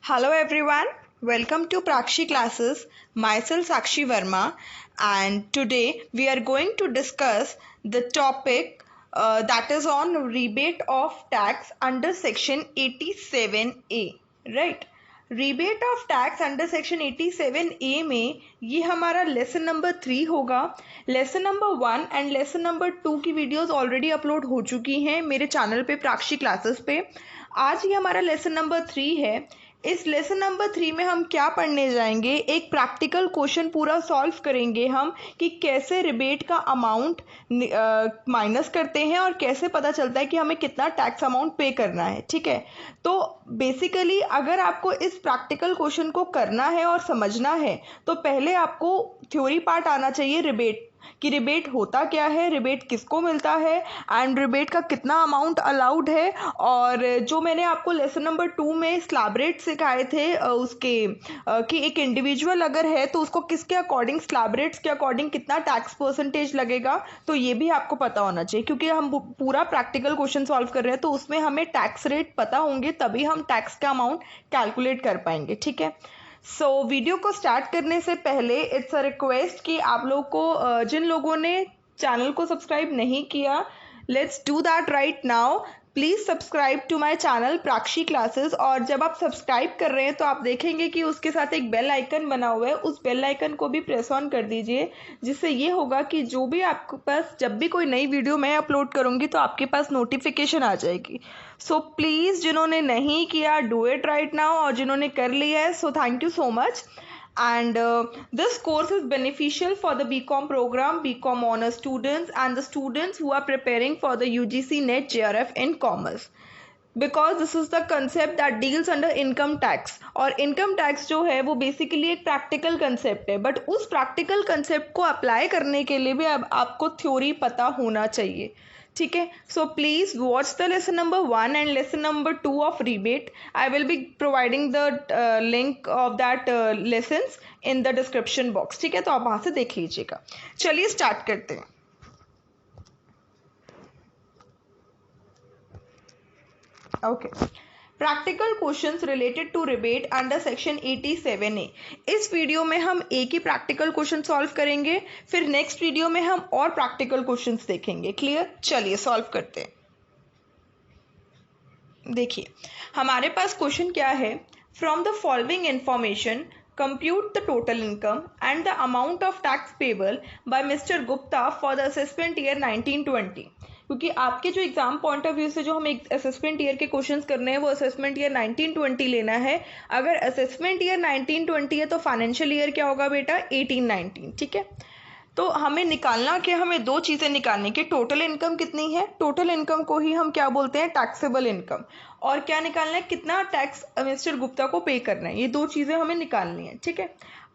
Hello everyone, welcome to Prakshi classes. Myself Sakshi Verma, and today we are going to discuss the topic that is on rebate of tax under section 87A, right? Rebate of tax under section 87A में ये हमारा lesson number 3 होगा। Lesson number 1 and lesson number 2 की videos already upload हो चुकी हैं मेरे channel पे प्राक्षी क्लासेस पे। आज ये हमारा लेसन नंबर 3 है। इस लेसन नंबर 3 में हम क्या पढ़ने जाएंगे, एक प्रैक्टिकल क्वेश्चन पूरा सॉल्व करेंगे हम कि कैसे रिबेट का अमाउंट माइनस करते हैं और कैसे पता चलता है कि हमें कितना टैक्स अमाउंट पे करना है। ठीक है, तो बेसिकली अगर आपको इस प्रैक्टिकल क्वेश्चन को करना है और समझना है तो पहले आपको थ्योरी पार्ट आना चाहिए रिबेट कि रिबेट होता क्या है, रिबेट किसको मिलता है एंड रिबेट का कितना अमाउंट अलाउड है। और जो मैंने आपको लेसन नंबर 2 में स्लैब रेट सिखाए थे उसके कि एक इंडिविजुअल अगर है तो उसको किसके अकॉर्डिंग, स्लैब रेट्स के अकॉर्डिंग कितना टैक्स परसेंटेज लगेगा, तो ये भी आपको पता होना चाहिए क्योंकि हम पूरा प्रैक्टिकल क्वेश्चन सॉल्व कर रहे हैं तो उसमें हमें टैक्स रेट पता होंगे तभी हम टैक्स का अमाउंट कैलकुलेट कर पाएंगे। ठीक है, सो वीडियो को स्टार्ट करने से पहले इट्स अ रिक्वेस्ट कि आप लोग को जिन लोगों ने चैनल को सब्सक्राइब नहीं किया, let's do that right now. Please subscribe to my channel Prakshi classes. और जब आप सब्सक्राइब कर रहे हैं तो आप देखेंगे कि उसके साथ एक बेल आइकन बना हुआ है, उस बेल आइकन को भी प्रेस ऑन कर दीजिए, जिससे ये होगा कि जो भी आपके पास जब भी कोई नई वीडियो मैं अपलोड करूँगी तो आपके पास नोटिफिकेशन आ जाएगी। सो प्लीज़ जिन्होंने नहीं किया डू इट राइट नाउ, और जिन्होंने कर लिया है so thank you so much. And this course is beneficial for the BCom program, BCom honors students and the students who are preparing for the UGC NET JRF in commerce, because this is the concept that deals under income tax। और income tax जो है वो basically एक practical concept है, but उस practical concept को apply करने के लिए भी अब आपको थ्योरी पता होना चाहिए। ठीक है, so please watch the lesson number 1 and lesson number 2 of rebate. I will be providing the link of that lessons in the description box. ठीक है, तो आप वहां से देख लीजिएगा। चलिए स्टार्ट करते हैं। Okay, practical questions related to rebate under section 87A। इस वीडियो में हम एक ही प्रैक्टिकल क्वेश्चन सॉल्व करेंगे, फिर नेक्स्ट वीडियो में हम और प्रैक्टिकल क्वेश्चंस देखेंगे। क्लियर? चलिए सॉल्व करते हैं। देखिए हमारे पास क्वेश्चन क्या है, from the following information compute the total income and the amount of tax payable by mister Gupta for the assessment year 1920। क्योंकि आपके जो एग्जाम पॉइंट ऑफ व्यू से जो हम एक असेसमेंट ईयर के क्वेश्चंस करने हैं वो असेसमेंट ईयर 1920 लेना है। अगर असेसमेंट ईयर 1920 है तो फाइनेंशियल ईयर क्या होगा बेटा, 1819। ठीक है, तो हमें निकालना क्या, हमें दो चीज़ें निकालनी कि टोटल इनकम कितनी है, टोटल इनकम को ही हम क्या बोलते हैं, टैक्सेबल इनकम, और क्या निकालना है, कितना टैक्स मिस्टर गुप्ता को पे करना है। ये दो चीज़ें हमें निकालनी है। ठीक है,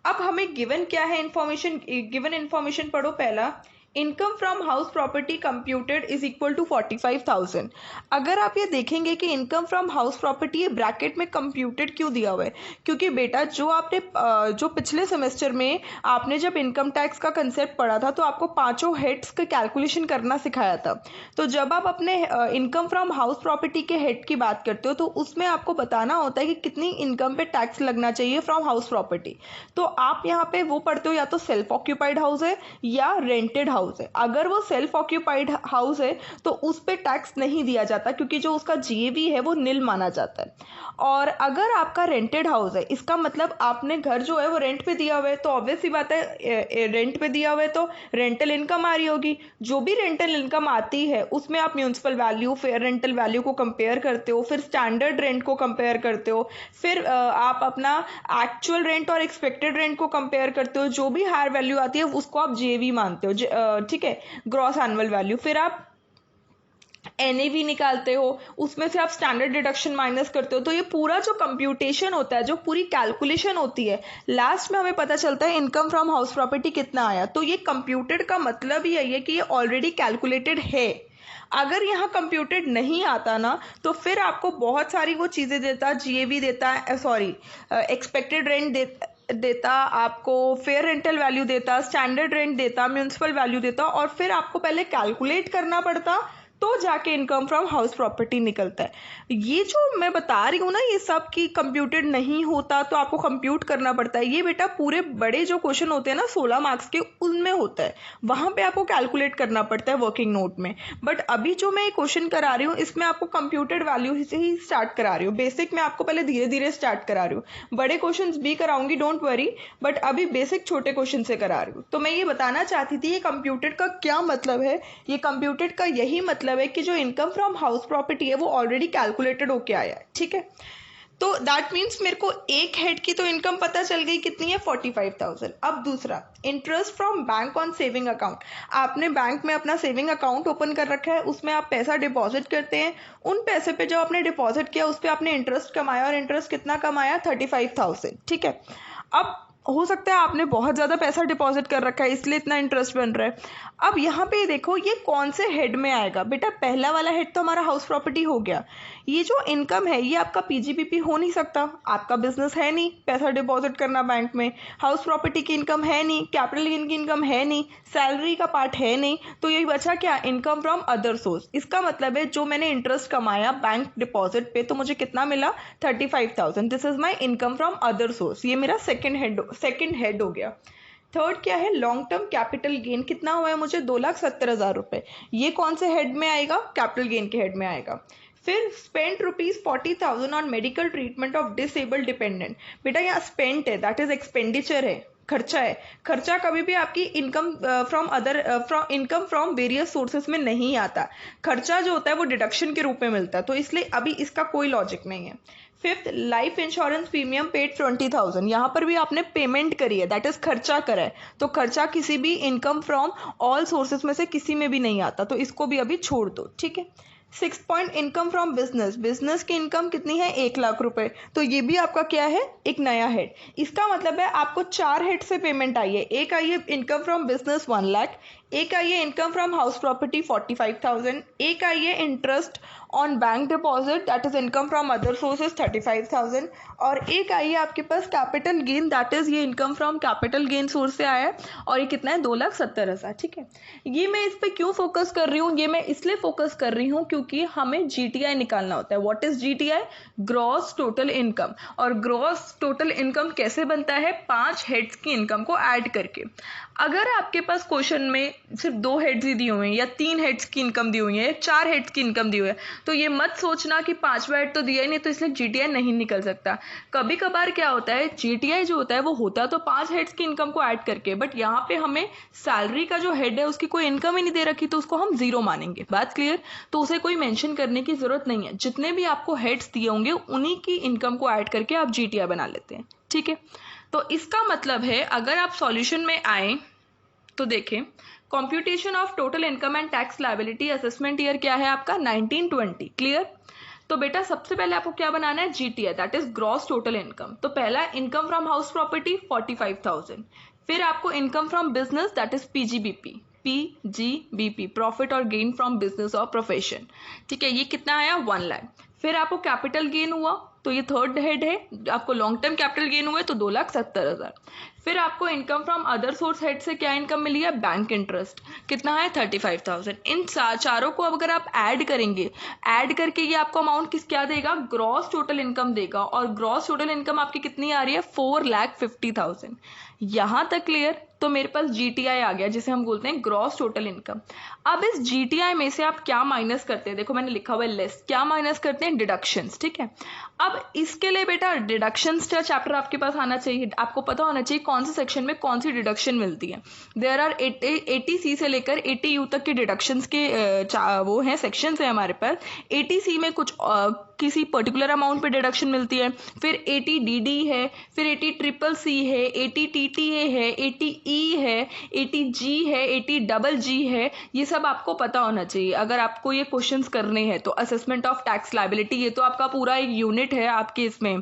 अब हमें गिवन क्या है इन्फॉर्मेशन, गिवन इन्फॉर्मेशन पढ़ो। पहला, income from house property computed is equal to 45,000। अगर आप ये देखेंगे कि इनकम फ्रॉम हाउस प्रॉपर्टी ये ब्रैकेट में कंप्यूटेड क्यों दिया हुआ है, क्योंकि बेटा जो आपने जो पिछले सेमेस्टर में आपने जब इनकम टैक्स का कंसेप्ट पढ़ा था तो आपको पांचों हेड्स का कैलकुलेशन करना सिखाया था। तो जब आप अपने इनकम फ्रॉम हाउस प्रॉपर्टी के हेड की बात करते हो तो उसमें आपको बताना होता है कि कितनी इनकम पे टैक्स लगना चाहिए फ्रॉम हाउस प्रॉपर्टी। तो आप यहाँ पे वो पढ़ते हो या तो सेल्फ ऑक्यूपाइड हाउस है या रेंटेड हाउस है। अगर वो सेल्फ ऑक्यूपाइड हाउस है तो उस पे टैक्स नहीं दिया जाता क्योंकि जो उसका जीएवी है वो निल माना जाता है। और अगर आपका रेंटेड हाउस है, इसका मतलब आपने घर जो है वो रेंट पे दिया हुआ है, तो ऑब्वियस सी बात है रेंट पे दिया हुआ है तो रेंटल इनकम आ रही होगी। जो भी रेंटल इनकम आती है उसमें आप municipal value, fair rental value को कंपेयर करते हो, फिर स्टैंडर्ड रेंट को कंपेयर करते हो, फिर आप अपना एक्चुअल रेंट और एक्सपेक्टेड रेंट को कंपेयर करते हो। जो भी हायर वैल्यू आती है उसको आप जेवी मानते हो, ठीक है, ग्रॉस एनुअल वैल्यू। फिर आप एनएवी निकालते हो, उसमें से आप स्टैंडर्ड डिडक्शन माइनस करते हो। तो ये पूरा जो कंप्यूटेशन होता है, जो पूरी कैलकुलेशन होती है, लास्ट में हमें पता चलता है इनकम फ्रॉम हाउस प्रॉपर्टी कितना आया। तो ये कंप्यूटेड का मतलब ही यही है कि ये ऑलरेडी कैलकुलेटेड है। अगर यहाँ कंप्यूटेड नहीं आता ना तो फिर आपको बहुत सारी वो चीज़ें देता, जीएवी देता, सॉरी एक्सपेक्टेड रेंट देता, आपको फेयर रेंटल वैल्यू देता, स्टैंडर्ड रेंट देता, म्यूनसिपल वैल्यू देता, और फिर आपको पहले कैलकुलेट करना पड़ता तो जाके इनकम फ्रॉम हाउस प्रॉपर्टी निकलता है। ये जो मैं बता रही हूँ ना, ये सब की कंप्यूटेड नहीं होता तो आपको कंप्यूट करना पड़ता है। ये बेटा पूरे बड़े जो क्वेश्चन होते हैं ना 16 मार्क्स के, उनमें होता है, वहाँ पे आपको कैलकुलेट करना पड़ता है वर्किंग नोट में। बट अभी जो मैं क्वेश्चन करा रही हूँ इसमें आपको कंप्यूटेड वैल्यू से ही स्टार्ट करा रही हूँ। बेसिक में आपको पहले धीरे धीरे स्टार्ट करा रही हूँ, बड़े क्वेश्चन भी कराऊंगी, डोंट वरी, बट अभी बेसिक छोटे क्वेश्चन से करा रही हूँ। तो मैं ये बताना चाहती थी ये कंप्यूटेड का क्या मतलब है। ये कंप्यूटेड का यही मतलब है कि जो इनकम फ्रॉम हाउस प्रॉपर्टी है वो ऑलरेडी कैलकुलेटेड होके आया है, ठीक है। तो दैट मीन्स मेरे को एक हेड की तो इनकम पता चल गई, कितनी है 45,000। अब दूसरा, interest from bank on saving account. आपने बैंक में अपना सेविंग अकाउंट ओपन कर रखा है, उसमें आप पैसा डिपॉजिट करते हैं। उन पैसे पे जो आपने डिपॉजिट किया उस पर आपने इंटरेस्ट कमाया, और इंटरेस्ट कितना कमाया 35,000, ठीक है। अब हो सकता है आपने बहुत ज़्यादा पैसा डिपॉजिट कर रखा है इसलिए इतना इंटरेस्ट बन रहा है। अब यहाँ पे देखो ये कौन से हेड में आएगा बेटा, पहला वाला हेड तो हमारा हाउस प्रॉपर्टी हो गया। ये जो इनकम है ये आपका पीजीबीपी हो नहीं सकता, आपका बिजनेस है नहीं पैसा डिपॉजिट करना बैंक में, हाउस प्रॉपर्टी की इनकम है नहीं, कैपिटल गेन की इनकम है नहीं, सैलरी का पार्ट है नहीं, तो यही बचा क्या, इनकम फ्रॉम अदर सोर्स। इसका मतलब है जो मैंने इंटरेस्ट कमाया बैंक डिपॉजिट पे तो मुझे कितना मिला 35,000, this is my income from other source. ये मेरा सेकेंड हेड हो गया। थर्ड क्या है, लॉन्ग टर्म कैपिटल गेन कितना हुआ है मुझे 2,70,000 रुपए। ये कौन से हेड में आएगा, कैपिटल गेन के हेड में आएगा। फिर spent ₹40,000 on medical treatment of disabled dependent. बेटा यहाँ स्पेंट है, दैट इज एक्सपेंडिचर है, खर्चा है। खर्चा कभी भी आपकी income income from various sources में नहीं आता। खर्चा जो होता है वो डिडक्शन के रूप में मिलता है, तो इसलिए अभी इसका कोई लॉजिक नहीं है। Fifth, life insurance premium paid 20,000। यहाँ पर भी आपने पेमेंट करी है, दैट इज खर्चा करा है, तो खर्चा किसी भी इनकम फ्रॉम ऑल सोर्सेज में से किसी में भी नहीं आता, तो इसको भी अभी छोड़ दो, ठीक है। 6 point, income from business. Business की इनकम कितनी है 1,00,000 रुपए, तो ये भी आपका क्या है, एक नया हेड। इसका मतलब है आपको 4 हेड से पेमेंट आई है। एक आई है इनकम फ्रॉम बिजनेस 1,00,000, एक आई है इनकम फ्रॉम हाउस प्रॉपर्टी 45,000, एक आई है interest on bank deposit that is income from other sources 35,000, और एक आई है आपके पास कैपिटल गेन, दैट इज ये income from capital gain source से आया है, और ये कितना है 2,70,000, ठीक है। ये मैं इस पे क्यों फोकस कर रही हूँ, ये मैं इसलिए फोकस कर रही हूँ क्योंकि हमें जीटीआई निकालना होता है। What is GTI, gross total income. और ग्रॉस टोटल इनकम कैसे बनता है, 5 हेड्स की इनकम को ऐड करके। अगर आपके पास क्वेश्चन में सिर्फ 2 हेड्स ही दिए हुए हैं, या 3 हेड्स की इनकम दी हुई है, या 4 हेड्स की इनकम दी हुई है, तो ये मत सोचना कि 5वां हेड तो दिया ही नहीं तो इसलिए जीटीआई नहीं निकल सकता। कभी कभार क्या होता है, जीटीआई जो होता है वो होता तो 5 हेड्स की इनकम को ऐड करके, बट यहाँ पे हमें सैलरी का जो हेड है उसकी कोई इनकम ही नहीं दे रखी, तो उसको हम 0 मानेंगे। बात क्लियर, तो उसे कोई मेंशन करने की जरूरत नहीं है। जितने भी आपको हेड्स दिए होंगे उन्हीं की इनकम को ऐड करके आप जीटीआई बना लेते हैं, ठीक है। तो इसका मतलब है अगर आप सॉल्यूशन में आए तो देखें, computation of total income and tax liability, assessment year क्या है आपका 1920, क्लियर। तो बेटा सबसे पहले आपको क्या बनाना है, GTI that is gross total income. तो पहला इनकम फ्रॉम हाउस प्रॉपर्टी 45,000, फिर आपको income from business that is PGBP, PGBP profit और गेन फ्रॉम बिजनेस और प्रोफेशन, ठीक है, ये कितना आया 1,00,000। फिर आपको कैपिटल गेन हुआ तो ये थर्ड हेड है, आपको लॉन्ग टर्म कैपिटल गेन हुए तो 2,70,000। फिर आपको income from other source head से क्या इनकम मिली है, बैंक इंटरेस्ट, कितना है 35,000। इन चारों को अगर आप ऐड करेंगे, ऐड करके ये आपको अमाउंट क्या देगा, ग्रॉस टोटल इनकम देगा, और ग्रॉस टोटल इनकम आपकी कितनी आ रही है 4,50,000। यहां तक क्लियर। तो मेरे पास जीटीआई आ गया जिसे हम बोलते हैं ग्रॉस टोटल इनकम। अब इस जीटीआई में से आप क्या माइनस करते हैं, देखो मैंने लिखा हुआ है लेस, क्या माइनस करते हैं, डिडक्शंस, ठीक है। अब इसके लिए बेटा डिडक्शंस का चैप्टर आपके पास आना चाहिए, आपको पता होना चाहिए कौन से सेक्शन में कौन सी डिडक्शन मिलती है। देयर आर 80C से लेकर 80U तक के डिडक्शंस के वो हैं, सेक्शंस हैं हमारे पास। 80C में कुछ किसी पर्टिकुलर अमाउंट पे डिडक्शन मिलती है, फिर 80DD है, फिर 80CCC है, 80TTA है, 80E है, 80G है, 80GG है। ये सब आपको पता होना चाहिए अगर आपको ये क्वेश्चंस करने हैं तो। असेसमेंट ऑफ टैक्स लायबिलिटी ये तो आपका पूरा एक यूनिट है आपके इसमें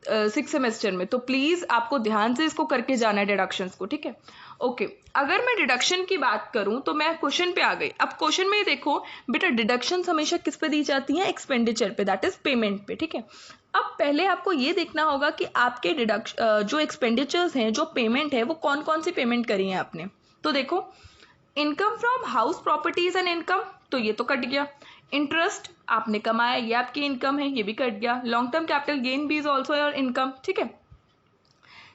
6 सेमेस्टर में, तो प्लीज आपको ध्यान से इसको करके जाना है डिडक्शंस को, ठीक है। ओके, अगर मैं डिडक्शन की बात करूं तो मैं क्वेश्चन पे आ गई। अब क्वेश्चन में देखो बेटा, डिडक्शन हमेशा किस पे दी जाती है, एक्सपेंडिचर पे, दैट इज पेमेंट पे, ठीक है। अब पहले आपको ये देखना होगा कि आपके जो एक्सपेंडिचर्स हैं, जो पेमेंट है, वो कौन कौन सी पेमेंट करी है आपने। तो देखो, income from house properties and income, तो ये तो कट गया। इंटरेस्ट आपने कमाया, ये आपकी इनकम है, ये भी कट गया। लॉन्ग टर्म कैपिटल गेन भी इज ऑल्सो योर इनकम, ठीक है।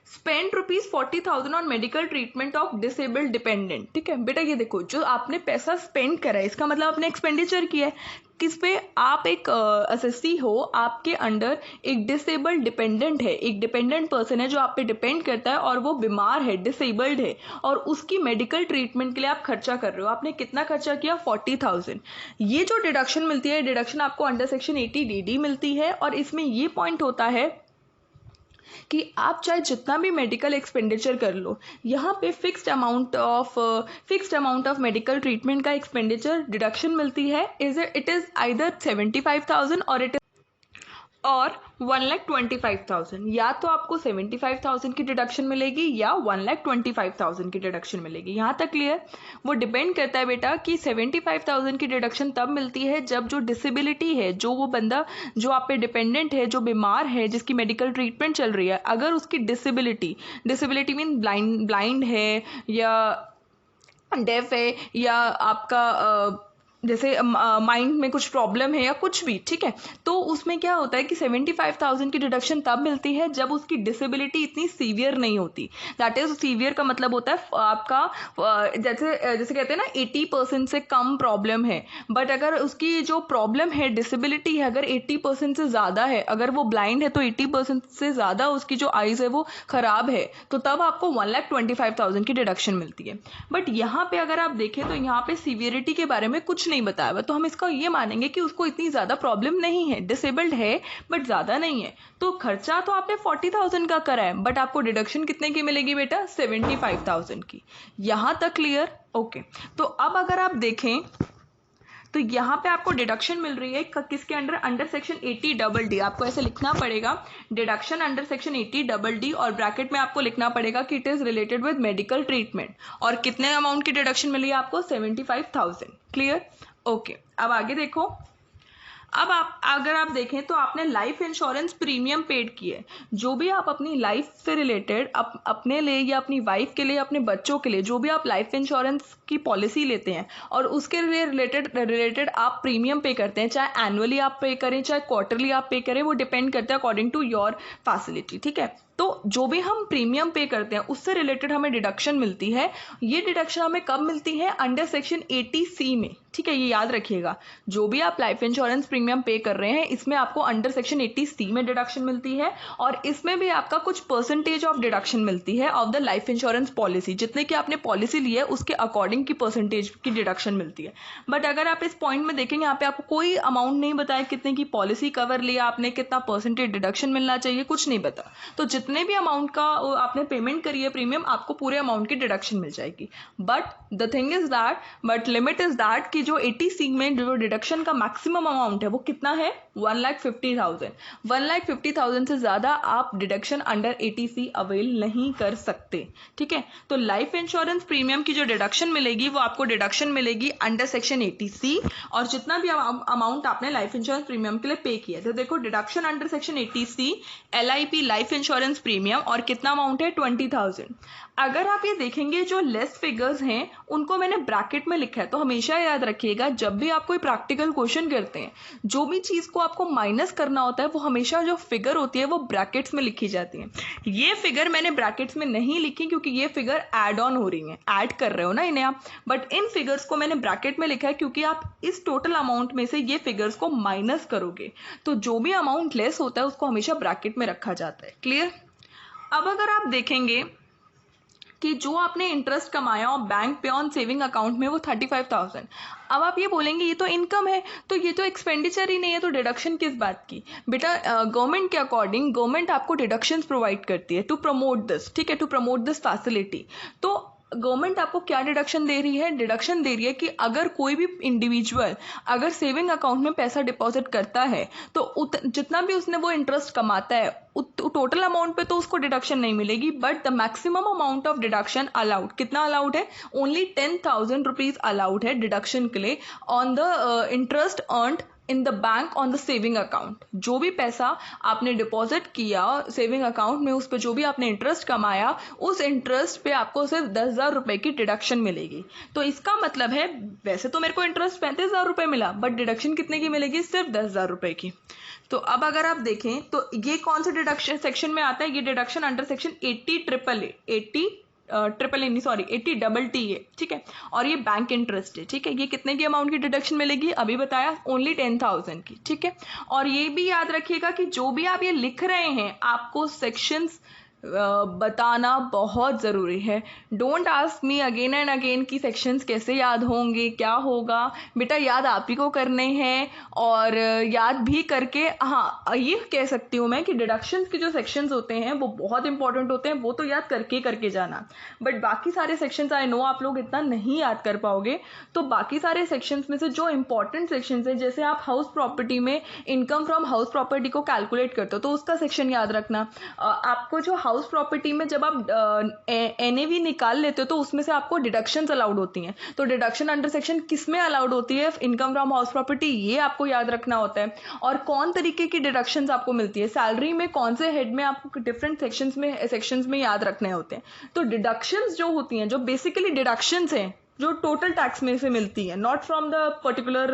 Spend ₹40,000 on medical treatment of disabled dependent, ठीक है बेटा। ये देखो, जो आपने पैसा स्पेंड करा है इसका मतलब आपने एक्सपेंडिचर किया है किस पे? आप एक एसएससी हो, आपके अंडर एक डिसेबल्ड डिपेंडेंट है, एक डिपेंडेंट पर्सन है जो आप पे डिपेंड करता है और वो बीमार है, डिसेबल्ड है, और उसकी मेडिकल ट्रीटमेंट के लिए आप खर्चा कर रहे हो। आपने कितना खर्चा किया? 40,000। ये जो डिडक्शन मिलती है, डिडक्शन आपको अंडर सेक्शन 80 डीडी मिलती है। और इसमें ये पॉइंट होता है कि आप चाहे जितना भी मेडिकल एक्सपेंडिचर कर लो, यहाँ पे fixed amount of medical treatment का एक्सपेंडिचर डिडक्शन मिलती है। इट इज आइदर 75,000 और 1,25,000। या तो आपको 75,000 की डिडक्शन मिलेगी या 1,25,000 की डिडक्शन मिलेगी। यहाँ तक क्लियर? वो डिपेंड करता है बेटा कि 75,000 की डिडक्शन तब मिलती है जब जो डिसेबिलिटी है, जो वो बंदा जो आप पे डिपेंडेंट है, जो बीमार है, जिसकी मेडिकल ट्रीटमेंट चल रही है, अगर उसकी डिसेबिलिटी मीन ब्लाइंड है या डेफ है या आपका जैसे माइंड में कुछ प्रॉब्लम है या कुछ भी, ठीक है, तो उसमें क्या होता है कि 75,000 की डिडक्शन तब मिलती है जब उसकी डिसेबिलिटी इतनी सीवियर नहीं होती। दैट इज, सीवियर का मतलब होता है आपका जैसे कहते हैं ना 80% से कम प्रॉब्लम है, बट अगर उसकी जो प्रॉब्लम है, डिसेबिलिटी है, अगर 80% से ज़्यादा है, अगर वो ब्लाइंड है तो 80% से ज़्यादा उसकी जो आइज़ है वो ख़राब है, तो तब आपको 1,25,000 की डिडक्शन मिलती है। बट यहाँ पे अगर आप देखें तो यहाँ पे सीवियरिटी के बारे में कुछ नहीं बताया हुआ, तो हम इसका ये मानेंगे कि उसको इतनी ज्यादा प्रॉब्लम नहीं है, डिसेबल्ड है बट ज्यादा नहीं है। तो खर्चा तो आपने 40,000 का करा है, बट आपको डिडक्शन कितने की मिलेगी बेटा? 75,000 की। यहां तक क्लियर? ओके। तो अब अगर आप देखें तो यहाँ पे आपको डिडक्शन मिल रही है किसके अंडर? अंडर सेक्शन 80 आपको ऐसे लिखना पड़ेगा, डिडक्शन अंडर सेक्शन 80 और ब्रैकेट में आपको लिखना पड़ेगा कि it is related with medical treatment. और कितने अमाउंट की डिडक्शन मिली है आपको? 75,000। क्लियर? ओके। अब आगे देखो। अब अगर आप देखें तो आपने लाइफ इंश्योरेंस प्रीमियम पेड की है। जो भी आप अपनी लाइफ से रिलेटेड अपने लिए या अपनी वाइफ के लिए, अपने बच्चों के लिए जो भी आप लाइफ इंश्योरेंस की पॉलिसी लेते हैं और उसके लिए रिलेटेड आप प्रीमियम पे करते हैं, चाहे एनुअली आप पे करें चाहे क्वार्टरली आप पे करें, वो डिपेंड करता है अकॉर्डिंग टू योर फैसिलिटी, ठीक है। तो जो भी हम प्रीमियम पे करते हैं उससे रिलेटेड हमें डिडक्शन मिलती है। ये डिडक्शन हमें कब मिलती है? अंडर सेक्शन 80C में, ठीक है, ये याद रखिएगा। जो भी आप लाइफ इंश्योरेंस प्रीमियम पे कर रहे हैं इसमें आपको अंडर सेक्शन 80C में डिडक्शन मिलती है, और इसमें भी आपका कुछ परसेंटेज ऑफ डिडक्शन मिलती है of the life insurance policy. जितने की आपने पॉलिसी ली है उसके अकॉर्डिंग की परसेंटेज की डिडक्शन मिलती है। बट अगर आप इस पॉइंट में देखेंगे, यहाँ पे आपको कोई अमाउंट नहीं बताया कितने की पॉलिसी कवर लिया आपने, कितना परसेंटेज डिडक्शन मिलना चाहिए, कुछ नहीं बता। तो जितने भी अमाउंट का आपने पेमेंट करी है प्रीमियम, आपको पूरे अमाउंट की डिडक्शन मिल जाएगी। But the thing is that, but limit is that कि जो 80C में जो डिडक्शन का मैक्सिमम अमाउंट है वो कितना है? 1,50,000। 1,50,000 से ज्यादा आप डिडक्शन अंडर 80C अवेल नहीं कर सकते, ठीक है। तो लाइफ इंश्योरेंस प्रीमियम की जो डिडक्शन मिलेगी वो आपको डिडक्शन मिलेगी अंडर सेक्शन 80C, और जितना भी अमाउंट आपने लाइफ इंश्योरेंस प्रीमियम के लिए पे किया। तो देखो, deduction under section 80C LIP life insurance premium, और कितना अमाउंट है? 20,000। अगर आप ये देखेंगे जो लेस फिगर्स हैं उनको मैंने ब्रैकेट में लिखा है, तो हमेशा याद रखिएगा जब भी आप कोई प्रैक्टिकल क्वेश्चन करते हैं, जो भी चीज को आपको माइनस करना होता है वो हमेशा जो फिगर होती है वो ब्रैकेट्स में लिखी जाती है। ये फिगर मैंने ब्रैकेट्स में नहीं लिखी क्योंकि ये फिगर ऐड ऑन हो रही है, ऐड कर रहे हो ना इन्हें आप, बट इन फिगर्स को मैंने ब्रैकेट में लिखा है क्योंकि आप इस टोटल अमाउंट में से ये फिगर्स को माइनस करोगे, तो जो भी अमाउंट लेस होता है उसको हमेशा ब्रैकेट में रखा जाता है। क्लियर? अब अगर आप देखेंगे कि जो आपने इंटरेस्ट कमाया और बैंक पे ऑन सेविंग अकाउंट में वो 35,000, अब आप ये बोलेंगे ये तो इनकम है, तो ये तो एक्सपेंडिचर ही नहीं है, तो डिडक्शन किस बात की? बेटा गवर्नमेंट के अकॉर्डिंग गवर्नमेंट आपको डिडक्शंस प्रोवाइड करती है टू प्रमोट दिस, ठीक है, टू प्रमोट दिस फैसिलिटी। तो गवर्नमेंट आपको क्या डिडक्शन दे रही है? डिडक्शन दे रही है कि अगर कोई भी इंडिविजुअल अगर सेविंग अकाउंट में पैसा डिपॉजिट करता है तो जितना भी उसने वो इंटरेस्ट कमाता है टोटल अमाउंट पे तो उसको डिडक्शन नहीं मिलेगी, but the maximum amount of deduction allowed, कितना अलाउड है? ओनली 10,000 रुपीज अलाउड है डिडक्शन के लिए on the interest earned in the bank on the saving account. जो भी पैसा आपने डिपॉजिट किया सेविंग अकाउंट में, उस पर जो भी आपने इंटरेस्ट कमाया, उस इंटरेस्ट पे आपको सिर्फ 10,000 रुपए की डिडक्शन मिलेगी। तो इसका मतलब है वैसे तो मेरे को इंटरेस्ट 35,000 रुपए मिला, बट डिडक्शन कितने की मिलेगी? सिर्फ 10,000 रुपए की। तो अब अगर आप देखें तो ये कौन सा डिडक्शन सेक्शन में आता है? ये डिडक्शन अंडर सेक्शन 80 है, ठीक है। और ये बैंक इंटरेस्ट है, ठीक है। ये कितने की अमाउंट की डिडक्शन मिलेगी? अभी बताया, ओनली 10,000 की, ठीक है। और ये भी याद रखिएगा कि जो भी आप ये लिख रहे हैं, आपको सेक्शंस बताना बहुत ज़रूरी है। Don't ask me again and again कि सेक्शंस कैसे याद होंगे, क्या होगा। बेटा याद आप ही को करने हैं, और याद भी करके, हाँ ये कह सकती हूँ मैं कि डिडक्शंस के जो सेक्शंस होते हैं वो बहुत इंपॉर्टेंट होते हैं, वो तो याद करके जाना। बट बाकी सारे सेक्शंस आई नो आप लोग इतना नहीं याद कर पाओगे, तो बाकी सारे सेक्शंस में से जो इंपॉर्टेंट सेक्शंस हैं, जैसे आप हाउस प्रॉपर्टी में इनकम फ्रॉम हाउस प्रॉपर्टी को कैलकुलेट करते हो तो उसका सेक्शन याद रखना। आपको जो हाउस प्रॉपर्टी में जब आप एनएवी निकाल लेते हो तो उसमें से आपको डिडक्शंस अलाउड होती हैं। तो डिडक्शन अंडर सेक्शन किस में अलाउड होती है? इनकम फ्रॉम हाउस प्रॉपर्टी, ये आपको याद रखना होता है। और कौन तरीके की डिडक्शंस आपको मिलती है, सैलरी में कौन से हेड में आपको डिफरेंट सेक्शंस में याद रखने होते हैं। तो डिडक्शंस जो होती हैं, जो बेसिकली डिडक्शंस हैं जो टोटल टैक्स में से मिलती है, not from the particular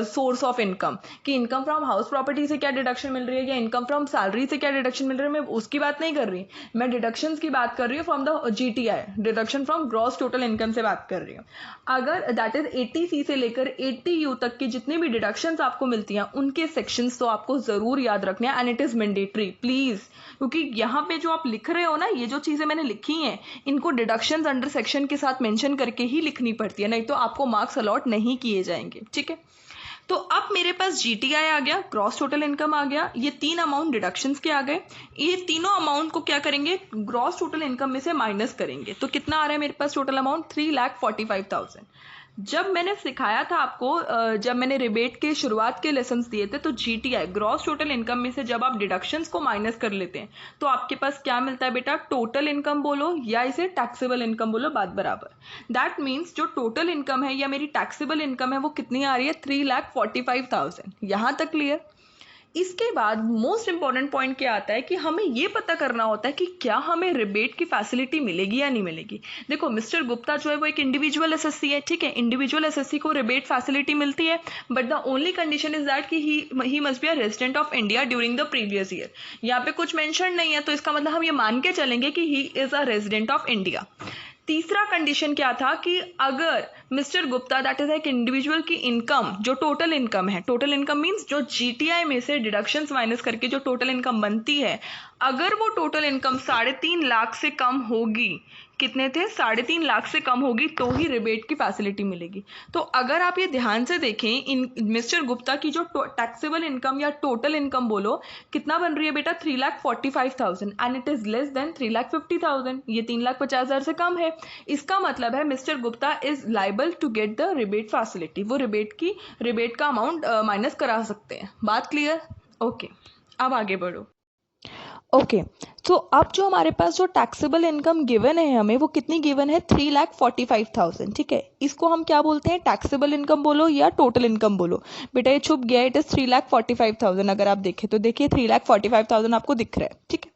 source of income, कि इनकम फ्रॉम हाउस प्रॉपर्टी से क्या डिडक्शन मिल रही है या इनकम फ्रॉम सैलरी से क्या डिडक्शन मिल रही है, मैं उसकी बात नहीं कर रही। मैं डिडक्शंस की बात कर रही हूँ from the GTI, deduction from gross total income से बात कर रही हूँ। अगर दैट इज 80C से लेकर 80U तक की जितनी भी डिडक्शंस आपको मिलती हैं, उनके सेक्शंस तो आपको जरूर याद रखने हैं, and it is mandatory please. क्योंकि यहाँ पे जो आप लिख रहे हो ना, ये जो चीजें मैंने लिखी हैं, इनको डिडक्शंस अंडर सेक्शन के साथ मेंशन करके ही लिखनी पड़ती है, नहीं तो आपको मार्क्स अलॉट नहीं किए जाएंगे, ठीक है। तो अब मेरे पास GTI आ गया, ग्रॉस टोटल इनकम आ गया, ये तीन अमाउंट डिडक्शंस के आ गए। ये तीनों अमाउंट को क्या करेंगे? ग्रॉस टोटल इनकम में से माइनस करेंगे। तो कितना आ रहा है मेरे पास टोटल अमाउंट? 3,45,000। जब मैंने सिखाया था आपको, जब मैंने रिबेट के शुरुआत के लेसन्स दिए थे, तो GTI ग्रॉस टोटल इनकम में से जब आप डिडक्शंस को माइनस कर लेते हैं तो आपके पास क्या मिलता है बेटा? टोटल इनकम बोलो या इसे टैक्सेबल इनकम बोलो, बात बराबर। दैट मीन्स जो टोटल इनकम है या मेरी टैक्सेबल इनकम है वो कितनी आ रही है? 3,45,000। यहां तक क्लियर? इसके बाद मोस्ट इंपॉर्टेंट पॉइंट क्या आता है कि हमें ये पता करना होता है कि क्या हमें रिबेट की फैसिलिटी मिलेगी या नहीं मिलेगी। देखो मिस्टर गुप्ता जो है वो एक इंडिविजुअल एसएससी है, ठीक है। इंडिविजुअल एसएससी को रिबेट फैसिलिटी मिलती है, but the only condition is that कि he must be a resident of India during the previous year. यहाँ पे कुछ मेंशन नहीं है, तो इसका मतलब हम ये मान के चलेंगे कि he is a resident of India. तीसरा कंडीशन क्या था कि अगर मिस्टर गुप्ता दैट इज एक इंडिविजुअल की इनकम, जो टोटल इनकम है, टोटल इनकम मींस जो GTI में से डिडक्शंस माइनस करके जो टोटल इनकम बनती है, अगर वो टोटल इनकम 3.5 लाख से कम होगी, कितने थे? 3.5 लाख से कम होगी, तो ही रिबेट की फैसिलिटी मिलेगी। तो अगर आप ये ध्यान से देखें, इन मिस्टर गुप्ता की जो टैक्सेबल इनकम या टोटल इनकम बोलो कितना बन रही है बेटा? 3,45,000 and it is less than 3,50,000। ये 3,50,000 से कम है। इसका मतलब है mister Gupta is liable to get the rebate facility. वो रिबेट का अमाउंट माइनस करा सकते हैं। बात क्लियर? ओके, अब आगे बढ़ो। ओके, तो अब जो हमारे पास जो टैक्सेबल इनकम गिवन है हमें, वो कितनी गिवन है? 3,45,000, ठीक है। इसको हम क्या बोलते हैं? टैक्सेबल इनकम बोलो या टोटल इनकम बोलो। बेटा ये छुप गया, इट इज 3,45,000। अगर आप देखें तो देखिए 3,45,000 आपको दिख रहा है, ठीक है।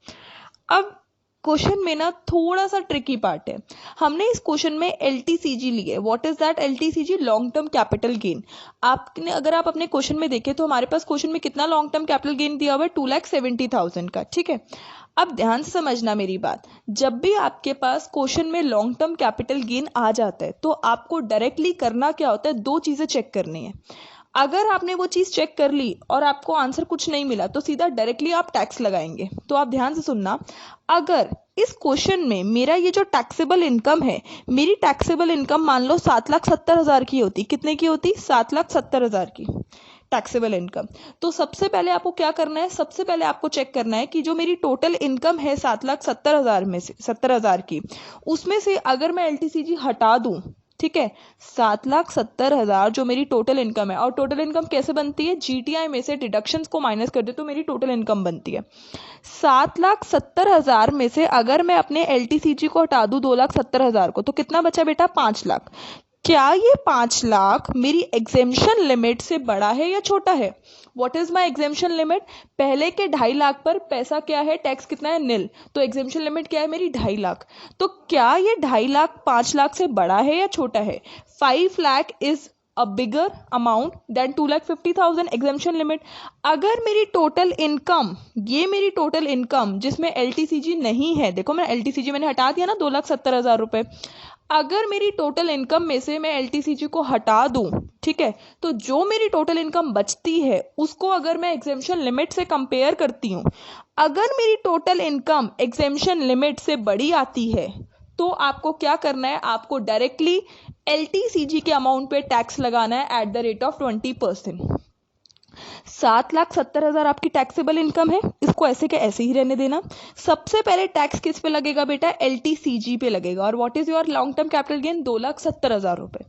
अब क्वेश्चन में ना थोड़ा सा ट्रिकी पार्ट है। हमने इस क्वेश्चन में LTCG ली है। What is that LTCG? Long term capital gain. आपने अगर आप अपने क्वेश्चन में देखें तो हमारे पास क्वेश्चन में कितना लॉन्ग टर्म कैपिटल गेन दिया हुआ है? 2,70,000 का, ठीक है। अब ध्यान से समझना मेरी बात, जब भी आपके पास क्वेश्चन में लॉन्ग टर्म कैपिटल गेन आ जाता है तो आपको डायरेक्टली करना क्या होता है? दो चीजें चेक करनी है। अगर आपने वो चीज चेक कर ली और आपको आंसर कुछ नहीं मिला तो सीधा डायरेक्टली आप टैक्स लगाएंगे। तो आप ध्यान से सुनना, अगर इस क्वेश्चन में मेरा ये जो टैक्सेबल इनकम है, मेरी टैक्सेबल इनकम मान लो 7,70,000 की होती, कितने की होती? 7,70,000 की टैक्सेबल इनकम। तो सबसे पहले आपको क्या करना है? सबसे पहले आपको चेक करना है कि जो मेरी टोटल इनकम है 7,70,000 में से 70,000 की, उसमें से अगर मैं LTCG हटा दूं, ठीक है, 7,70,000 जो मेरी टोटल इनकम है, और टोटल इनकम कैसे बनती है? GTI में से डिडक्शंस को माइनस कर दे तो मेरी टोटल इनकम बनती है। 7,70,000 में से अगर मैं अपने LTCG को हटा दूं 2,70,000 को, तो कितना बचा बेटा? 5 लाख। क्या ये 5 लाख मेरी एग्जेम्पशन लिमिट से बड़ा है या छोटा है? What is my exemption limit? पहले के 2.5 लाख पर पैसा क्या है, टैक्स कितना है, निल। तो एग्जेम्पशन लिमिट क्या है मेरी, 2.5 लाख। तो क्या ये 2.5 लाख 5 लाख से बड़ा है या छोटा है? 5 lakh is a bigger amount than 2,50,000 exemption limit। अगर मेरी टोटल इनकम, ये मेरी टोटल इनकम जिसमें LTCG नहीं है, देखो मैं LTCG मैंने हटा दिया ना, 2,70,000 रुपए। अगर मेरी टोटल इनकम में से मैं LTCG को हटा दूं, ठीक है, तो जो मेरी टोटल इनकम बचती है उसको अगर मैं एग्जेम्पशन लिमिट से कंपेयर करती हूँ, अगर मेरी टोटल इनकम एग्जेम्पशन लिमिट से बड़ी आती है तो आपको क्या करना है, आपको डायरेक्टली LTCG के अमाउंट पे टैक्स लगाना है एट द रेट ऑफ 20%। 7,70,000 आपकी टैक्सेबल इनकम है, इसको ऐसे के ऐसे ही रहने देना। सबसे पहले टैक्स किस पे लगेगा बेटा, LTCG पे लगेगा। और what is your long term capital gain, 2,70,000 रुपए।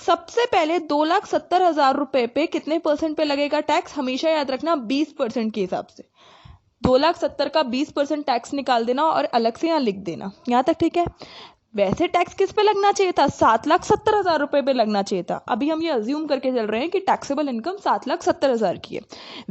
सबसे पहले 2,70,000 रुपए पे कितने परसेंट पे लगेगा टैक्स, हमेशा याद रखना 20% के हिसाब से। 2,70,000 का 20% टैक्स निकाल देना और अलग से यहाँ लिख देना, यहाँ तक ठीक है। वैसे टैक्स किस पे लगना चाहिए था, 7,70,000 रुपए पे लगना चाहिए था। अभी हम ये अज्यूम करके चल रहे हैं कि टैक्सेबल इनकम 7,70,000 की है,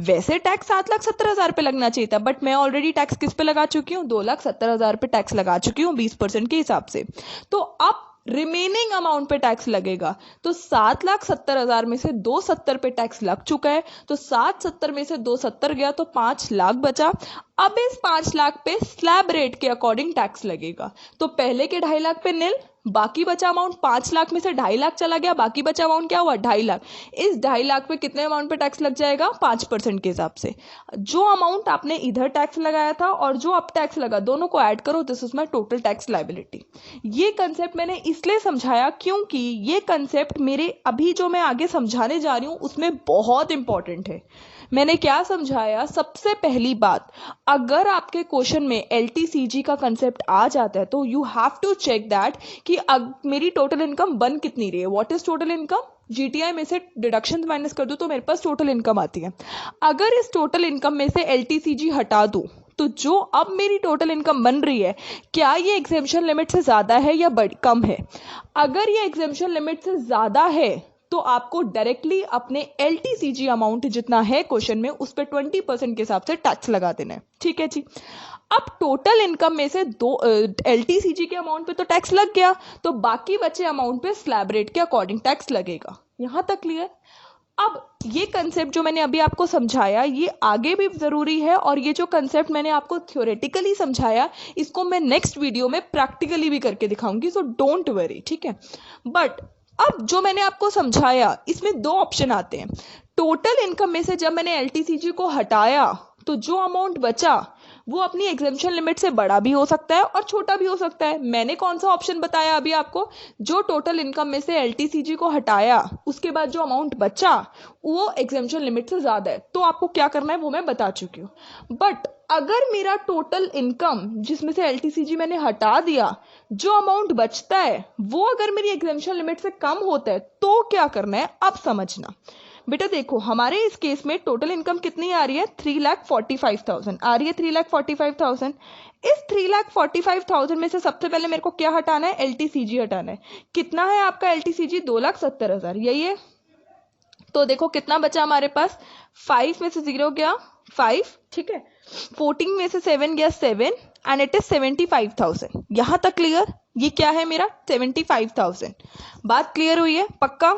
वैसे टैक्स 7,70,000 पे लगना चाहिए था, बट मैं ऑलरेडी टैक्स किस पे लगा चुकी हूँ, 2,70,000 पे टैक्स लगा चुकी हूँ 20% के हिसाब से। तो अब रिमेनिंग अमाउंट पे टैक्स लगेगा। तो 7,70,000 में से 270 पे टैक्स लग चुका है, तो 770 में से 270 गया तो 5 लाख बचा। अब इस 5 लाख पे स्लैब रेट के अकॉर्डिंग टैक्स लगेगा। तो पहले के 2.5 लाख पे निल, बाकी बचा अमाउंट 5 लाख में से 2.5 लाख चला गया, बाकी बचा अमाउंट क्या हुआ, 2.5 लाख। इस 2.5 लाख पे कितने अमाउंट पे टैक्स लग जाएगा, 5% के हिसाब से। जो अमाउंट आपने इधर टैक्स लगाया था और जो अब टैक्स लगा, दोनों को ऐड करो, this is my total tax liability. ये कंसेप्ट मैंने इसलिए समझाया क्योंकि ये कंसेप्ट मेरे अभी जो मैं आगे समझाने जा रही हूँ उसमें बहुत इंपॉर्टेंट है। मैंने क्या समझाया, सबसे पहली बात, अगर आपके क्वेश्चन में LTCG का कंसेप्ट आ जाता है तो you have to check that कि मेरी टोटल इनकम बन कितनी रही है। What is total income, GTI में से डिडक्शन माइनस कर दूं तो मेरे पास टोटल इनकम आती है। अगर इस टोटल इनकम में से LTCG हटा दूं तो जो अब मेरी टोटल इनकम बन रही है, क्या ये एग्जेम्पशन लिमिट से ज्यादा है या कम है? अगर ये एग्जेम्पशन लिमिट से ज्यादा है तो आपको डायरेक्टली अपने LTCG अमाउंट जितना है क्वेश्चन में उस पर 20% के हिसाब से टैक्स लगा देना है, ठीक है जी। अब टोटल इनकम में से LTCG के अमाउंट पे तो टैक्स लग गया, तो बाकी बचे अमाउंट पे स्लैब रेट के अकॉर्डिंग टैक्स लगेगा। यहां तक क्लियर? अब ये कंसेप्ट जो मैंने अभी आपको समझाया ये आगे भी जरूरी है, और ये जो कंसेप्ट मैंने आपको थ्योरेटिकली समझाया इसको मैं नेक्स्ट वीडियो में प्रैक्टिकली भी करके दिखाऊंगी, सो डोंट वरी, ठीक है। बट अब जो मैंने आपको समझाया इसमें 2 ऑप्शन आते हैं। टोटल इनकम में से जब मैंने LTCG को हटाया तो जो अमाउंट बचा वो अपनी एग्जेम्पशन लिमिट से बड़ा भी हो सकता है और छोटा भी हो सकता है। मैंने कौन सा ऑप्शन बताया अभी आपको, जो टोटल इनकम में से LTCG को हटाया उसके बाद जो अमाउंट बचा वो एग्जेम्पशन लिमिट से ज्यादा है, तो आपको क्या करना है वो मैं बता चुकी हूँ। बट अगर मेरा टोटल इनकम जिसमें से LTCG मैंने हटा दिया, जो अमाउंट बचता है वो अगर मेरी एग्जेम्पशन लिमिट से कम होता है तो क्या करना है, अब समझना। बेटा देखो हमारे इस केस में टोटल इनकम कितनी आ रही है, 3,45,000 आ रही है, 3,45,000। इस 3,45,000 में से सबसे पहले मेरे को क्या हटाना है, LTCG हटाना है। कितना है आपका LTCG, 2,70,000, यही है। तो देखो कितना बचा हमारे पास, 5 में से 0 गया 5, ठीक है, 14 में से 7 गया 7, एंड इट इज 75,000। यहां तक क्लियर? ये क्या है मेरा 75,000। बात क्लियर हुई है, पक्का,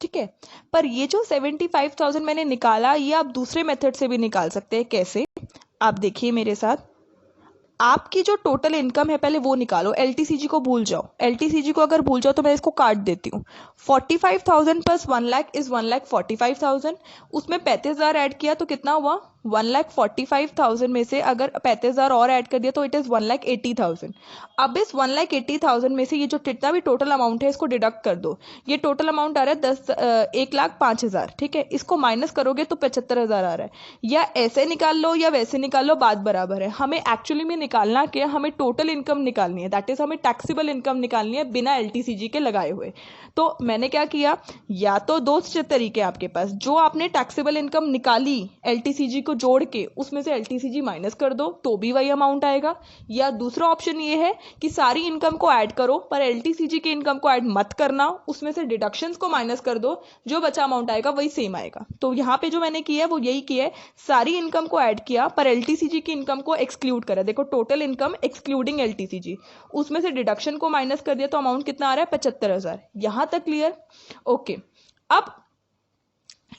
ठीक है। पर ये जो 75,000 मैंने निकाला ये आप दूसरे मेथड से भी निकाल सकते हैं। कैसे, आप देखिए मेरे साथ, आपकी जो टोटल इनकम है पहले वो निकालो, LTCG को भूल जाओ। LTCG को अगर भूल जाओ तो मैं इसको काट देती हूँ। 45,000 प्लस 1 लाख इज 1,45,000, उसमें 35,000 ऐड किया तो कितना हुआ, 1,45,000 में से अगर 35,000 और ऐड कर दिया तो इट इज 1,80,000। अब इस 1,80,000 में से ये जो जितना भी टोटल अमाउंट है इसको डिडक्ट कर दो। ये टोटल अमाउंट आ रहा है 1,05,000, ठीक है। इसको माइनस करोगे तो 75,000 आ रहा है। या ऐसे निकाल लो या वैसे निकाल लो, बात बराबर है। हमें एक्चुअली में निकालना क्या, हमें टोटल इनकम निकालनी है, दैट इज हमें टैक्सेबल इनकम निकालनी है बिना LTCG के लगाए हुए। तो मैंने क्या किया, या तो 2 तरीके आपके पास, जो आपने टैक्सेबल इनकम निकाली LTCG को जोड़ के उसमें से LTCG माइनस कर दो तो भी वही अमाउंट आएगा। या दूसरा ऑप्शन ये है कि सारी इनकम को ऐड करो पर LTCG के इनकम को ऐड मत करना, उसमें से डिडक्शंस को माइनस कर दो, जो बचा अमाउंट आएगा वही सेम आएगा। तो यहाँ पे जो मैंने किया है वो यही किया है, सारी इनकम को ऐड किया पर LTCG की इनकम को एक्सक्लूड करा। देखो टोटल इनकम एक्सक्लूडिंग LTCG, उसमें से डिडक्शन को माइनस कर दिया तो अमाउंट कितना आ रहा है 75,000। यहां तक क्लियर? ओके। अब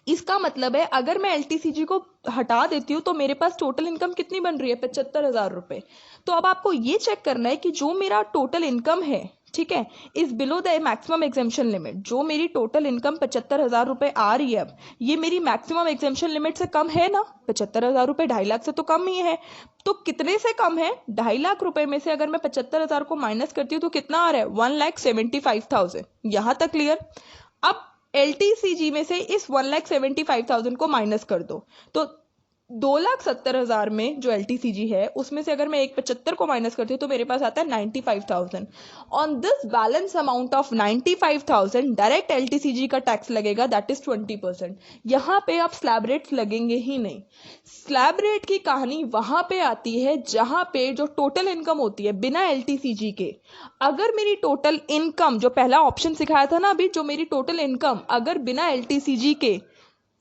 इसका मतलब है अगर मैं LTCG को हटा देती हूँ तो मेरे पास टोटल इनकम कितनी बन रही है 75,000 रुपए। तो अब आपको ये चेक करना है कि जो मेरा टोटल इनकम है, ठीक है, is below the maximum exemption limit. जो मेरी टोटल इनकम 75,000 रुपए आ रही है, अब ये मेरी मैक्सिमम एग्जेम्पशन लिमिट से कम है ना? 75,000 रुपए 2.5 लाख से तो कम ही है। तो कितने से कम है? 2.5 लाख रुपए में से अगर मैं 75,000 को माइनस करती हूँ तो कितना आ रहा है 1,75,000। यहां तक क्लियर? अब LTCG में से इस 1,75,000 को माइनस कर दो तो 2,70,000 में जो LTCG है उसमें से अगर मैं 1,75 को माइनस करती हूँ तो मेरे पास आता है 95,000। On this balance amount of 95,000 direct LTCG का टैक्स लगेगा, दैट इज 20%। यहाँ पे आप स्लैब रेट्स लगेंगे ही नहीं। स्लैब रेट की कहानी वहां पे आती है जहां पे जो टोटल इनकम होती है बिना LTCG के। अगर मेरी टोटल इनकम, जो पहला ऑप्शन सिखाया था ना अभी, जो मेरी टोटल इनकम अगर बिना LTCG के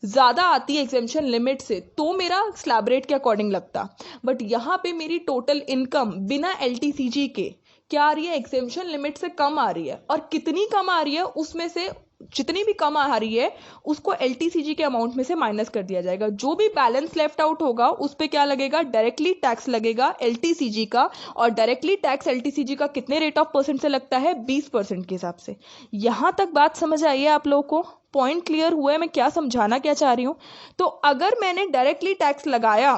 ज्यादा आती है एग्जेम्पशन लिमिट से तो मेरा स्लैब रेट के अकॉर्डिंग लगता। बट यहाँ पे मेरी टोटल इनकम बिना LTCG के क्या आ रही है? एग्जेम्पशन लिमिट से कम आ रही है। और कितनी कम आ रही है? उसमें से जितनी भी कम आ रही है उसको LTCG के अमाउंट में से माइनस कर दिया जाएगा। जो भी बैलेंस लेफ्ट आउट होगा उस पे क्या लगेगा? डायरेक्टली टैक्स लगेगा LTCG का। और डायरेक्टली टैक्स LTCG का कितने रेट ऑफ परसेंट से लगता है? 20% के हिसाब से। यहां तक बात समझ आई है आप लोगों को? पॉइंट क्लियर हुआ है मैं क्या समझाना क्या चाह रही हूं? तो अगर मैंने डायरेक्टली टैक्स लगाया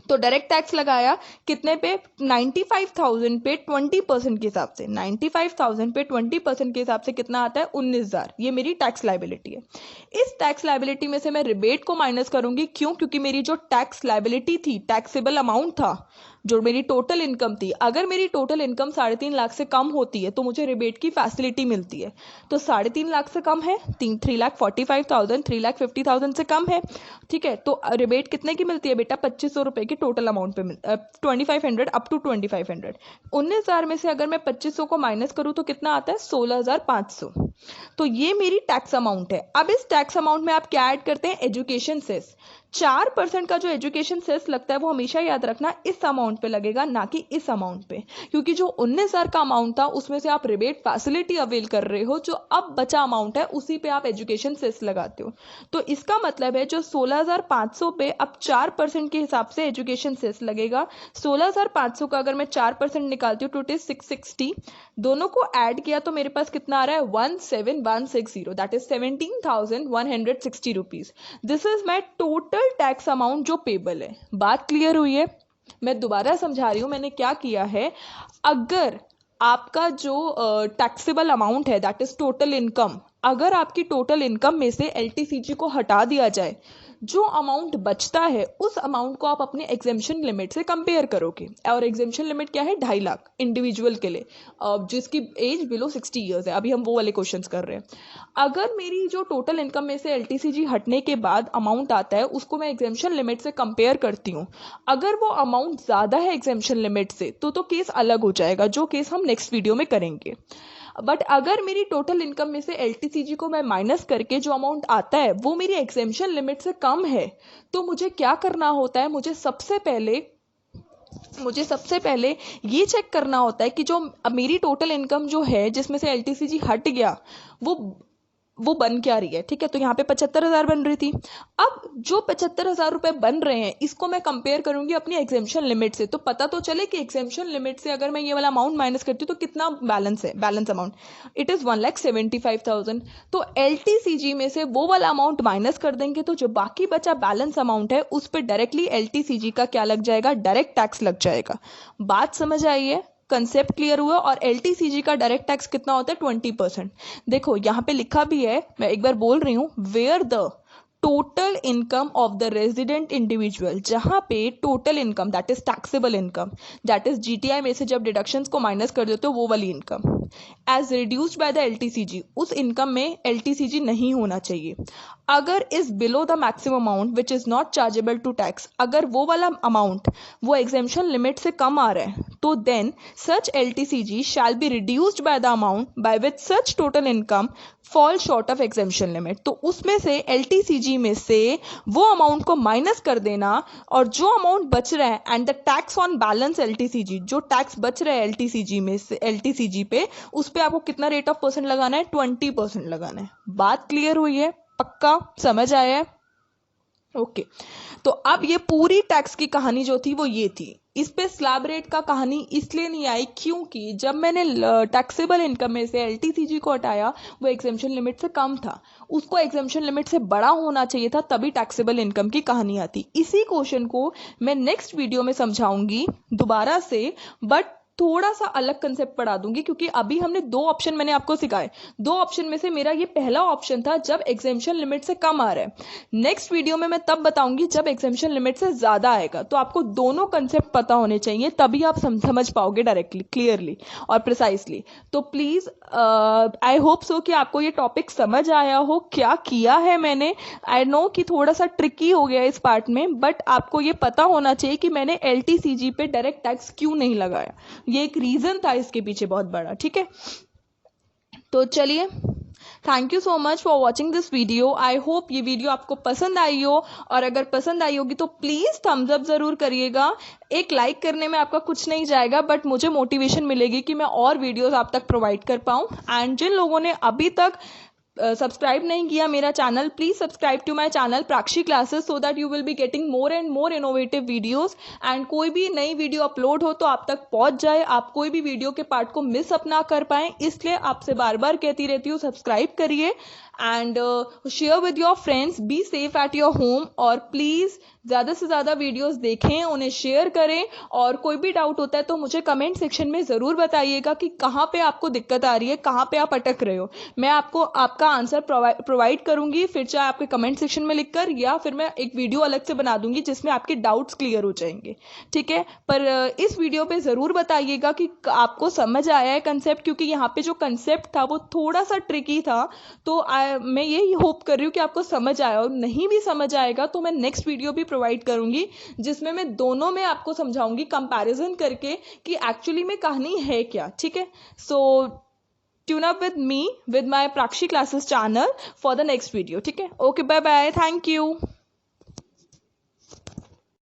तो डायरेक्ट टैक्स लगाया कितने पे? 95,000 पे 20% के हिसाब से। 95,000 पे 20% के हिसाब से कितना आता है? 19,000। ये मेरी टैक्स लाइबिलिटी है। इस टैक्स लाइबिलिटी में से मैं रिबेट को माइनस करूंगी। क्यों? क्योंकि मेरी जो टैक्स लाइबिलिटी थी, टैक्सेबल अमाउंट था, जो मेरी टोटल इनकम थी, अगर मेरी टोटल इनकम 3.5 लाख से कम होती है तो मुझे रिबेट की फैसिलिटी मिलती है। तो 3.5 लाख से कम है, 3,45,000, 3,50,000 से कम है, ठीक है, तो रिबेट कितने की मिलती है बेटा? 2,500 रुपए की टोटल अमाउंट पे 2,500 अप टू 2,500। 19,000 में से अगर मैं 2,500 को माइनस करूं तो कितना आता है? 16,500। तो ये मेरी टैक्स अमाउंट है। अब इस टैक्स अमाउंट में आप क्या ऐड करते हैं? Education cess. 4% का जो एजुकेशन सेस लगता है वो हमेशा याद रखना इस अमाउंट पे लगेगा, ना कि इस अमाउंट पे। क्योंकि जो 19,000 का अमाउंट था उसमें से आप रिबेट फैसिलिटी अवेल कर रहे हो, जो अब बचा अमाउंट है उसी पे आप एजुकेशन सेस लगाते हो। तो इसका मतलब है जो 16,500 पे अब 4% के हिसाब से एजुकेशन सेस लगेगा। 16,500 का अगर मैं 4% निकालती हूँ तो इट इज 660। दोनों को ऐड किया तो मेरे पास कितना आ रहा है? 17,160, that is 17,160 rupees. This is my total tax amount जो पेबल है। बात क्लियर हुई है? मैं दोबारा समझा रही हूं मैंने क्या किया है। अगर आपका जो टैक्सेबल अमाउंट है, दैट इज टोटल इनकम, अगर आपकी टोटल इनकम में से LTCG को हटा दिया जाए, जो अमाउंट बचता है उस अमाउंट को आप अपने एग्जेम्पशन लिमिट से कंपेयर करोगे। और एग्जेम्पशन लिमिट क्या है? 2.5 लाख इंडिविजुअल के लिए, जिसकी एज बिलो 60 ईयर्स है। अभी हम वो वाले क्वेश्चंस कर रहे हैं। अगर मेरी जो टोटल इनकम में से LTCG हटने के बाद अमाउंट आता है उसको मैं एग्जेम्पशन लिमिट से कंपेयर करती हूँ, अगर वो अमाउंट ज्यादा है एग्जेम्पशन लिमिट से तो केस अलग हो जाएगा, जो केस हम नेक्स्ट वीडियो में करेंगे। बट अगर मेरी टोटल इनकम में से LTCG को मैं माइनस करके जो अमाउंट आता है वो मेरी एग्जेम्पशन लिमिट से कम है, तो मुझे क्या करना होता है? मुझे सबसे पहले ये चेक करना होता है कि जो मेरी टोटल इनकम जो है जिसमें से LTCG हट गया वो बन क्या रही है। ठीक है, तो यहाँ पे 75,000 बन रही थी। अब जो 75,000 रुपए बन रहे हैं इसको मैं कंपेयर करूंगी अपनी एग्जेम्पशन लिमिट से, तो पता तो चले कि एग्जेम्पशन लिमिट से अगर मैं ये वाला अमाउंट माइनस करती हूँ तो कितना बैलेंस है। Balance amount it is 1,75,000। तो LTCG में से वो वाला अमाउंट माइनस कर देंगे तो जो बाकी बचा बैलेंस अमाउंट है उस पर डायरेक्टली LTCG का क्या लग जाएगा? डायरेक्ट टैक्स लग जाएगा। बात समझ आई है? कंसेप्ट क्लियर हुआ? और LTCG का डायरेक्ट टैक्स कितना होता है? 20%। देखो यहाँ पे लिखा भी है, मैं एक बार बोल रही हूँ, where the total income of the resident individual, जहां पे total income that is taxable income, that is GTI में से जब डिडक्शंस को माइनस कर देते हो वो वाली income, as reduced by the LTCG, उस इनकम में LTCG नहीं होना चाहिए. अगर is below the maximum amount which is not chargeable to tax, अगर वो वाला अमाउंट वो एग्जेम्पशन लिमिट से कम आ रहा है तो then such LTCG shall be reduced by the amount by which such total income fall short of exemption limit. तो उसमें से LTCG में से वो अमाउंट को माइनस कर देना और जो अमाउंट बच रहा है and the tax on balance LTCG, जो टैक्स बच रहा है LTCG में से LTCG पे, उस पे आपको कितना रेट ऑफ परसेंट लगाना है? 20% लगाना है. बात क्लियर हुई है? पक्का समझ आया है? ओके. तो अब ये पूरी टैक्स की कहानी जो थी वो ये थी. इस पे स्लैब रेट का कहानी इसलिए नहीं आई क्योंकि जब मैंने टैक्सेबल इनकम में से LTCG को हटाया वो एग्जेम्पशन लिमिट से कम था, उसको एग्जेम्पशन लिमिट से बड़ा होना चाहिए था, तभी टैक्सेबल इनकम की कहानी आती. इसी क्वेश्चन को मैं नेक्स्ट वीडियो में समझाऊंगी दोबारा से, बट थोड़ा सा अलग कंसेप्ट पढ़ा दूंगी क्योंकि अभी हमने दो ऑप्शन मैंने आपको सिखाए. दो ऑप्शन में से मेरा ये पहला ऑप्शन था जब एग्जेम्पशन लिमिट से कम आ रहा है. नेक्स्ट वीडियो में मैं तब बताऊंगी जब एग्जेम्पशन लिमिट से ज्यादा आएगा. तो आपको दोनों कंसेप्ट पता होने चाहिए, तभी आप समझ पाओगे डायरेक्टली, क्लियरली और प्रिसाइसली. तो प्लीज आई होप सो कि आपको ये टॉपिक समझ आया हो. क्या किया है मैंने, आई नो कि थोड़ा सा ट्रिकी हो गया इस पार्ट में, बट आपको ये पता होना चाहिए कि मैंने LTCG पे डायरेक्ट टैक्स क्यों नहीं लगाया. ये एक रीजन था इसके पीछे बहुत बड़ा. ठीक है, तो चलिए, thank you so much for watching this video. I hope ये वीडियो आपको पसंद आई हो, और अगर पसंद आई होगी तो प्लीज थम्स अप जरूर करिएगा. एक लाइक करने में आपका कुछ नहीं जाएगा, बट मुझे मोटिवेशन मिलेगी कि मैं और वीडियोस आप तक प्रोवाइड कर पाऊँ. एंड जिन लोगों ने अभी तक सब्सक्राइब नहीं किया मेरा channel, please subscribe to my channel Prakshi classes, so that you will be getting more and more innovative videos. And कोई भी नई वीडियो अपलोड हो तो आप तक पहुंच जाए, आप कोई भी वीडियो के पार्ट को मिस अप ना कर पाए. इसलिए आपसे बार बार कहती रहती हूँ, सब्सक्राइब करिए and share with your friends. Be safe at your home, और प्लीज ज़्यादा से ज़्यादा वीडियोस देखें, उन्हें शेयर करें. और कोई भी डाउट होता है तो मुझे कमेंट सेक्शन में ज़रूर बताइएगा कि कहाँ पे आपको दिक्कत आ रही है, कहाँ पे आप अटक रहे हो. मैं आपको आपका आंसर प्रोवाइड करूंगी, फिर चाहे आपके कमेंट सेक्शन में लिखकर, या फिर मैं एक वीडियो अलग से बना दूंगी जिसमें आपके डाउट्स क्लियर हो जाएंगे. ठीक है, पर इस वीडियो पे ज़रूर बताइएगा कि आपको समझ आया है कंसेप्ट, क्योंकि यहाँ पे जो कंसेप्ट था वो थोड़ा सा ट्रिकी था. तो मैं यही होप कर रही हूँ कि आपको समझ आया. और नहीं भी समझ आएगा तो मैं नेक्स्ट वीडियो भी प्रोवाइड करूंगी जिसमें मैं दोनों में आपको समझाऊंगी कंपैरिजन करके कि एक्चुअली में कहानी है क्या. ठीक है, so tune up with me with my Prakshi classes channel for the next video. ठीक है, okay, bye bye, thank you.